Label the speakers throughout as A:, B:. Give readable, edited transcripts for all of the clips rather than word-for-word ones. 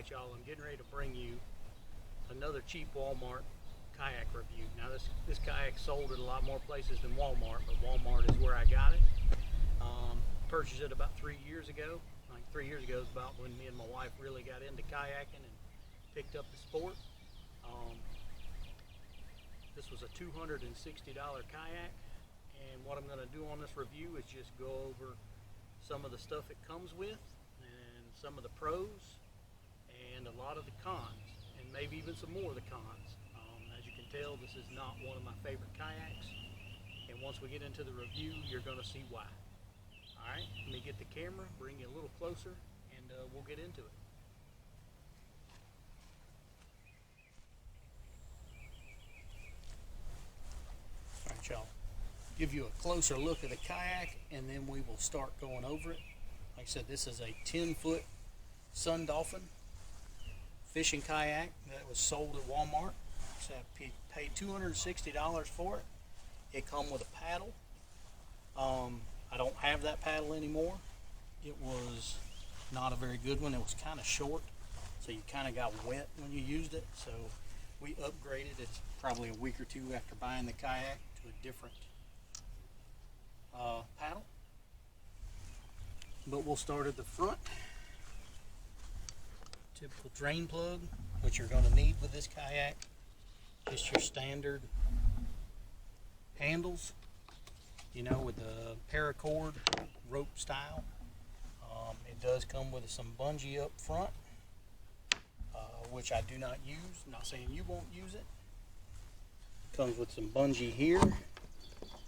A: Alright y'all, I'm getting ready to bring you another cheap Walmart kayak review. Now this kayak sold at a lot more places than Walmart, but Walmart is where I got it. Purchased it about 3 years ago. Like 3 years ago is about when me and my wife really got into kayaking and picked up the sport. This was a $260 kayak, and what I'm going to do on this review is just go over some of the stuff it comes with and some of the pros and a lot of the cons, and maybe even some more of the cons. As you can tell, this is not one of my favorite kayaks, and once we get into the review, you're going to see why. Alright, let me get the camera, bring you a little closer, and we'll get into it. Alright y'all, give you a closer look at the kayak, and then we will start going over it. Like I said, this is a 10-foot Sundolphin fishing kayak that was sold at Walmart. So I paid $260 for it. It comes with a paddle. I don't have that paddle anymore. It was not a very good one. It was kind of short, so you kind of got wet when you used it. So we upgraded it probably a week or two after buying the kayak to a different paddle. But we'll start at the front. Typical drain plug, which you're going to need with this kayak. Just your standard handles, you know, with the paracord rope style. It does come with some bungee up front, which I do not use. I'm not saying you won't use it. Comes with some bungee here.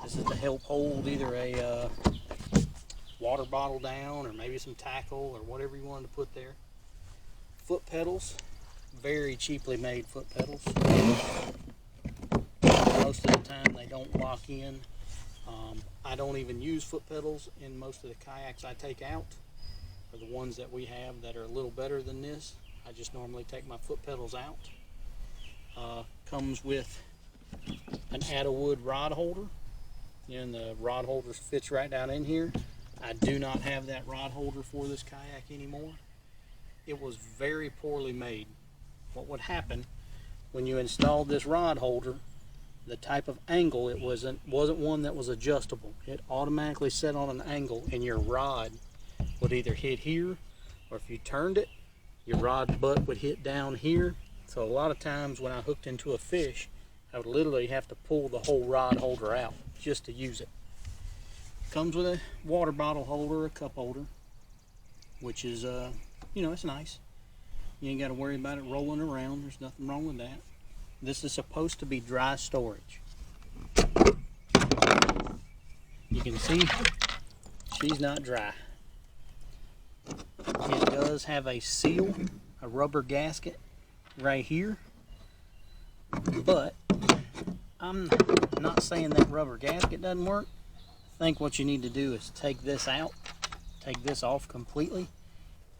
A: This is to help hold either a water bottle down or maybe some tackle or whatever you wanted to put there. Foot pedals, very cheaply made foot pedals. Most of the time they don't lock in. I don't even use foot pedals in most of the kayaks I take out, or the ones that we have that are a little better than this. I just normally take my foot pedals out. Comes with an Attawood rod holder, and the rod holder fits right down in here. I do not have that rod holder for this kayak anymore. It was very poorly made. What would happen when you installed this rod holder, the type of angle, it wasn't one that was adjustable. It automatically set on an angle, and your rod would either hit here, or if you turned it, your rod butt would hit down here. So a lot of times when I hooked into a fish, I would literally have to pull the whole rod holder out just to use it. Comes with a water bottle holder, a cup holder, which is you know, it's nice. You ain't got to worry about it rolling around. There's nothing wrong with that. This is supposed to be dry storage. You can see she's not dry. It does have a seal, a rubber gasket right here, but I'm not saying that rubber gasket doesn't work. I think what you need to do is take this out, take this off completely,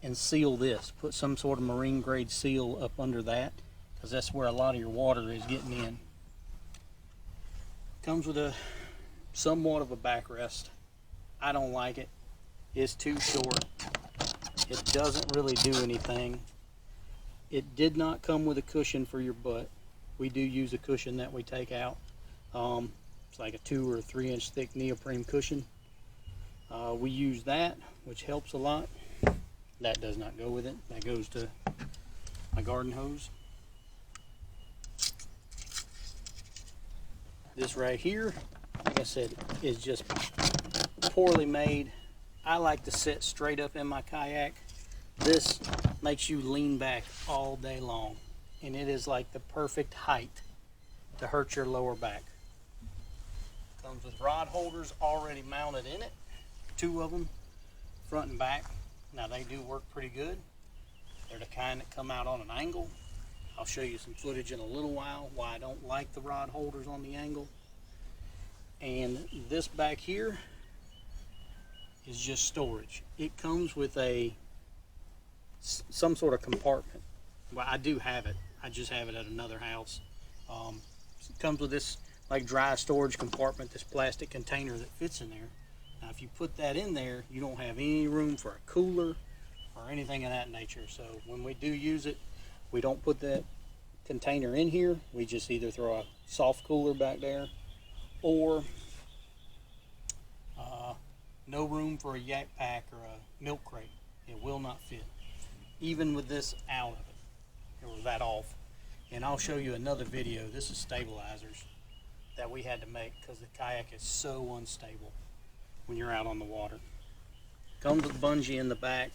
A: and seal this. Put some sort of marine grade seal up under that, because that's where a lot of your water is getting in. Comes with a somewhat of a backrest. I don't like it. It's too short. It doesn't really do anything. It did not come with a cushion for your butt. We do use a cushion that we take out. It's like a 2 or 3 inch thick neoprene cushion. We use that, which helps a lot. That does not go with it. That goes to my garden hose. This right here, like I said, is just poorly made. I like to sit straight up in my kayak. This makes you lean back all day long, and it is like the perfect height to hurt your lower back. Comes with rod holders already mounted in it, 2 of them, front and back. Now they do work pretty good. They're the kind that come out on an angle. I'll show you some footage in a little while why I don't like the rod holders on the angle. And this back here is just storage. It comes with some sort of compartment. Well, I do have it. I just have it at another house. It comes with this like dry storage compartment, this plastic container that fits in there. Now if you put that in there, you don't have any room for a cooler or anything of that nature. So when we do use it, we don't put that container in here. We just either throw a soft cooler back there, or no room for a yak pack or a milk crate. It will not fit, even with this out of it, or that off. And I'll show you another video. This is stabilizers that we had to make because the kayak is so unstable when you're out on the water. Comes with a bungee in the back,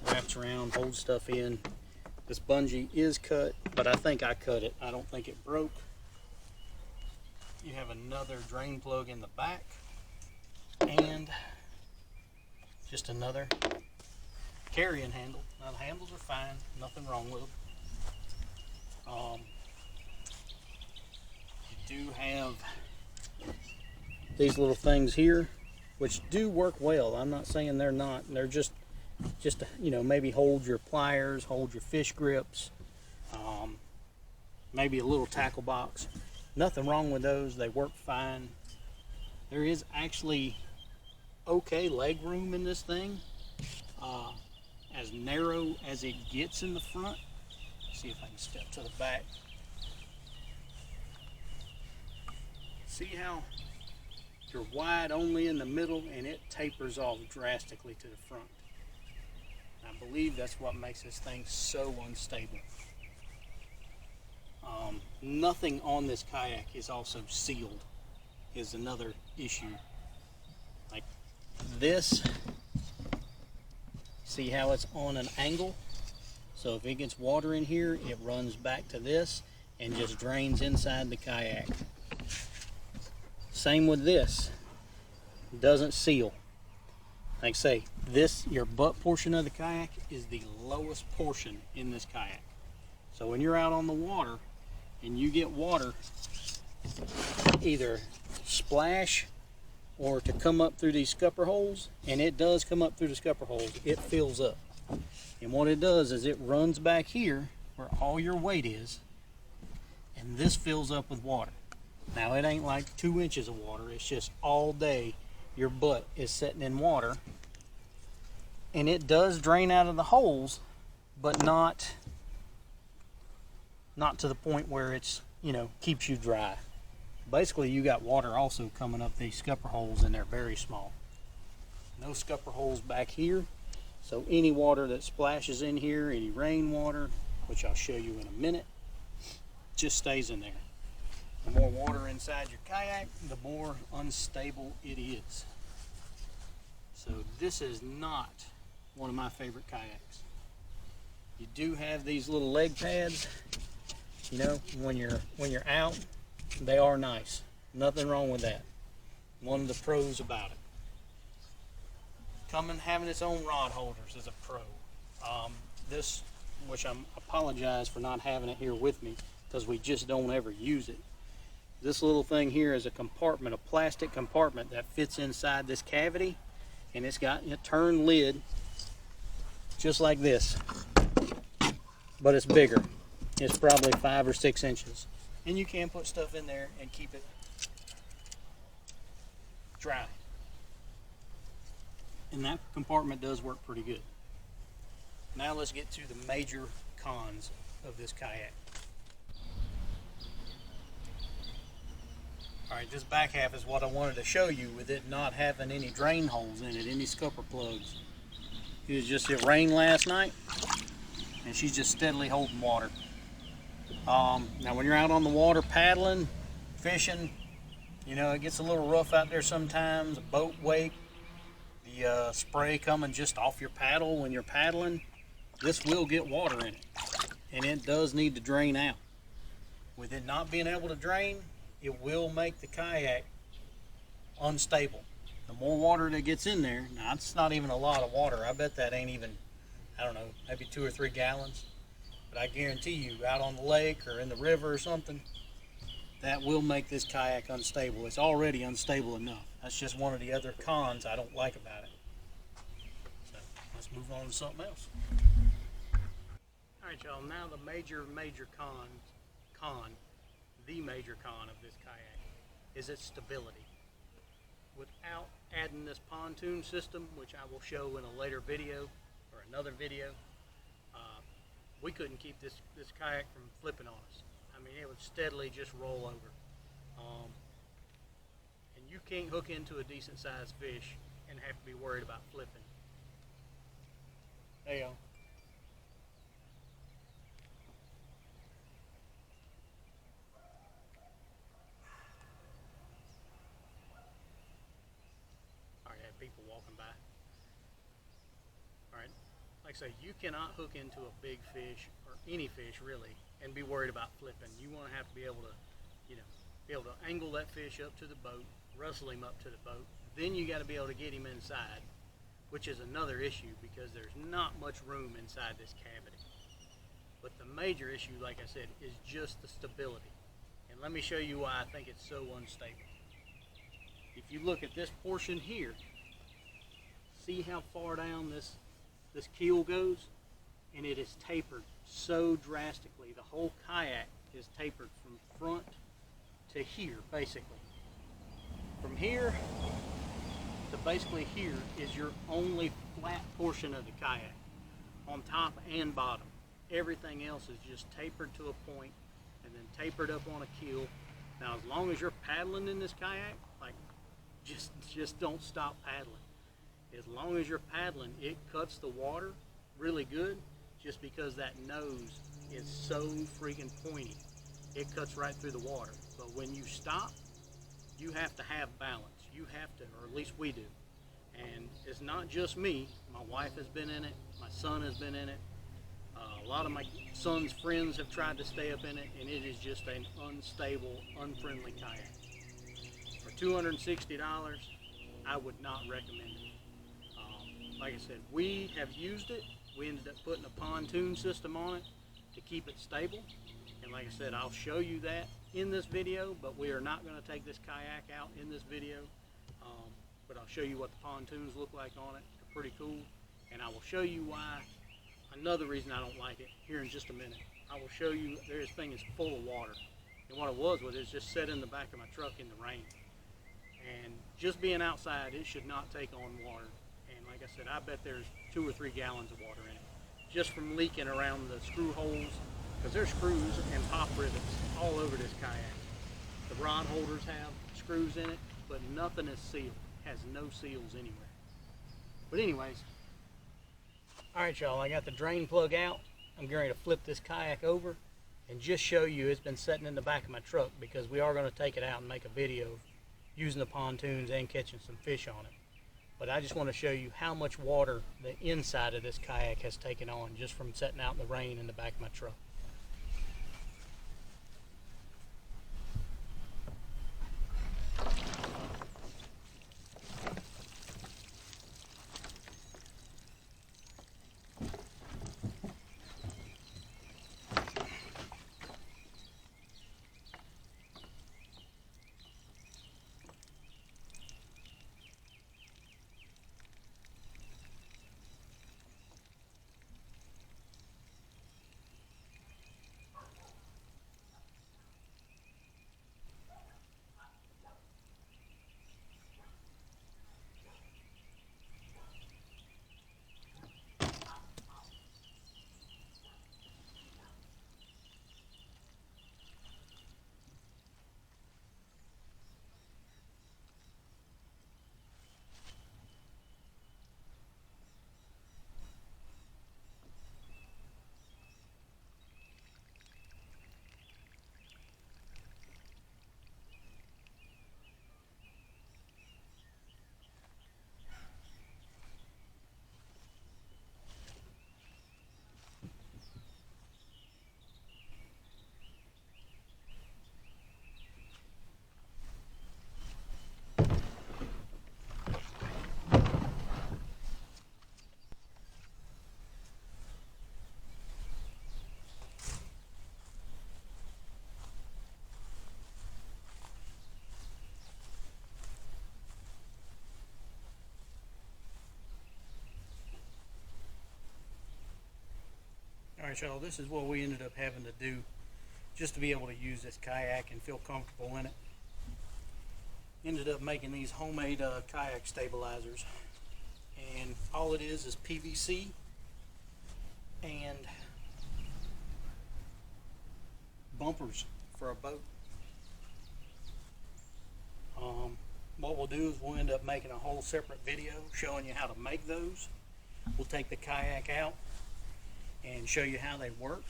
A: wraps around, holds stuff in. This bungee is cut, but I think I cut it. I don't think it broke. You have another drain plug in the back, and just another carrying handle. Now the handles are fine, nothing wrong with them. You do have these little things here, which do work well. I'm not saying they're not. They're just you know, maybe hold your pliers, hold your fish grips, maybe a little tackle box. Nothing wrong with those. They work fine. There is actually okay leg room in this thing, as narrow as it gets in the front. See if I can step to the back. See how you're wide only in the middle and it tapers off drastically to the front. I believe that's what makes this thing so unstable. Nothing on this kayak is also sealed, is another issue. Like this, see how it's on an angle? So if it gets water in here, it runs back to this and just drains inside the kayak. Same with this, it doesn't seal. Like I say, this, your butt portion of the kayak is the lowest portion in this kayak. So when you're out on the water and you get water, either splash or to come up through these scupper holes, and it does come up through the scupper holes, it fills up. And what it does is it runs back here where all your weight is, and this fills up with water. Now it ain't like 2 inches of water, it's just all day your butt is sitting in water, and it does drain out of the holes, but not to the point where it's, you know, keeps you dry. Basically you got water also coming up these scupper holes, and they're very small. No scupper holes back here, so any water that splashes in here, any rainwater, which I'll show you in a minute, just stays in there. The more water inside your kayak, the more unstable it is. So this is not one of my favorite kayaks. You do have these little leg pads, you know, when you're out, they are nice. Nothing wrong with that. One of the pros about it. Coming having its own rod holders is a pro. This, which I apologize for not having it here with me because we just don't ever use it. This little thing here is a compartment, a plastic compartment that fits inside this cavity, and it's got a turned lid just like this, but it's bigger. It's probably 5 or 6 inches, and you can put stuff in there and keep it dry. And that compartment does work pretty good. Now let's get to the major cons of this kayak. Alright, this back half is what I wanted to show you, with it not having any drain holes in it, any scupper plugs. It was just, it rained last night, and she's just steadily holding water. Now when you're out on the water paddling, fishing, you know, it gets a little rough out there sometimes. A boat wake, the spray coming just off your paddle when you're paddling, this will get water in it, and it does need to drain out. With it not being able to drain, it will make the kayak unstable. The more water that gets in there, now it's not even a lot of water, I bet that ain't even, I don't know, maybe 2 or 3 gallons, but I guarantee you out on the lake or in the river or something, that will make this kayak unstable. It's already unstable enough. That's just one of the other cons I don't like about it. So let's move on to something else. Alright y'all, now the major con of this kayak is its stability. Without adding this pontoon system, which I will show in a later video, or another video, we couldn't keep this kayak from flipping on us. I mean, it would steadily just roll over. And you can't hook into a decent sized fish and have to be worried about flipping. There you go. Alright, I have people walking by. Alright, like I say, you cannot hook into a big fish, or any fish really, and be worried about flipping. You want to have to be able to, be able to angle that fish up to the boat, wrestle him up to the boat. Then you got to be able to get him inside, which is another issue because there's not much room inside this cavity. But the major issue, like I said, is just the stability. And let me show you why I think it's so unstable. If you look at this portion here, see how far down this keel goes? And it is tapered so drastically. The whole kayak is tapered from front to here, basically. From here to basically here is your only flat portion of the kayak, on top and bottom. Everything else is just tapered to a point and then tapered up on a keel. Now, as long as you're paddling in this kayak, like, just don't stop paddling. As long as you're paddling, it cuts the water really good, just because that nose is so freaking pointy. It cuts right through the water. But when you stop, you have to have balance. You have to, or at least we do. And it's not just me. My wife has been in it. My son has been in it. A lot of my son's friends have tried to stay up in it, and it is just an unstable, unfriendly kayak. For $260, I would not recommend it. Like I said, we have used it. We ended up putting a pontoon system on it to keep it stable. And like I said, I'll show you that in this video, but we are not going to take this kayak out in this video. But I'll show you what the pontoons look like on it. They're pretty cool. And I will show you why, another reason I don't like it, here in just a minute. I will show you, this thing is full of water. And what it was it's just set in the back of my truck in the rain. And just being outside, it should not take on water. And like I said, I bet there's 2 or 3 gallons of water in it, just from leaking around the screw holes, because there's screws and pop rivets all over this kayak. The rod holders have screws in it, but nothing is sealed. It has no seals anywhere. But anyways, all right, y'all, I got the drain plug out. I'm going to flip this kayak over and just show you it's been sitting in the back of my truck, because we are going to take it out and make a video using the pontoons and catching some fish on it. But I just want to show you how much water the inside of this kayak has taken on just from sitting out in the rain in the back of my truck. Alright, y'all, this is what we ended up having to do just to be able to use this kayak and feel comfortable in it. Ended up making these homemade kayak stabilizers, and all it is PVC and bumpers for a boat. What we'll do is we'll end up making a whole separate video showing you how to make those. We'll take the kayak out and show you how they work.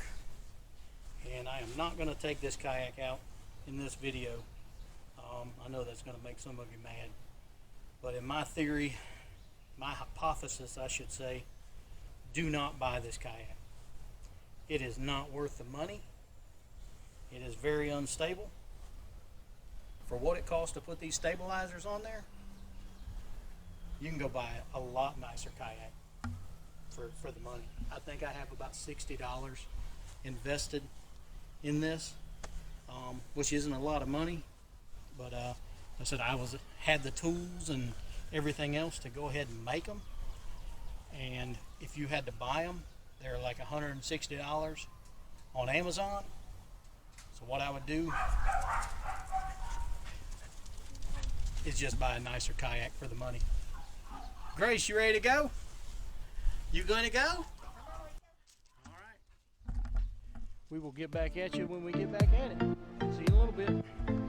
A: And I am not going to take this kayak out in this video. I know that's going to make some of you mad. But in my theory, my hypothesis I should say, do not buy this kayak. It is not worth the money. It is very unstable. For what it costs to put these stabilizers on there, you can go buy a lot nicer kayak for the money. I think I have about $60 invested in this, which isn't a lot of money, but I said I had the tools and everything else to go ahead and make them. And if you had to buy them, they're like $160 on Amazon. So what I would do is just buy a nicer kayak for the money. Grace, you ready to go? You going to go? All right. We will get back at you when we get back at it. See you in a little bit.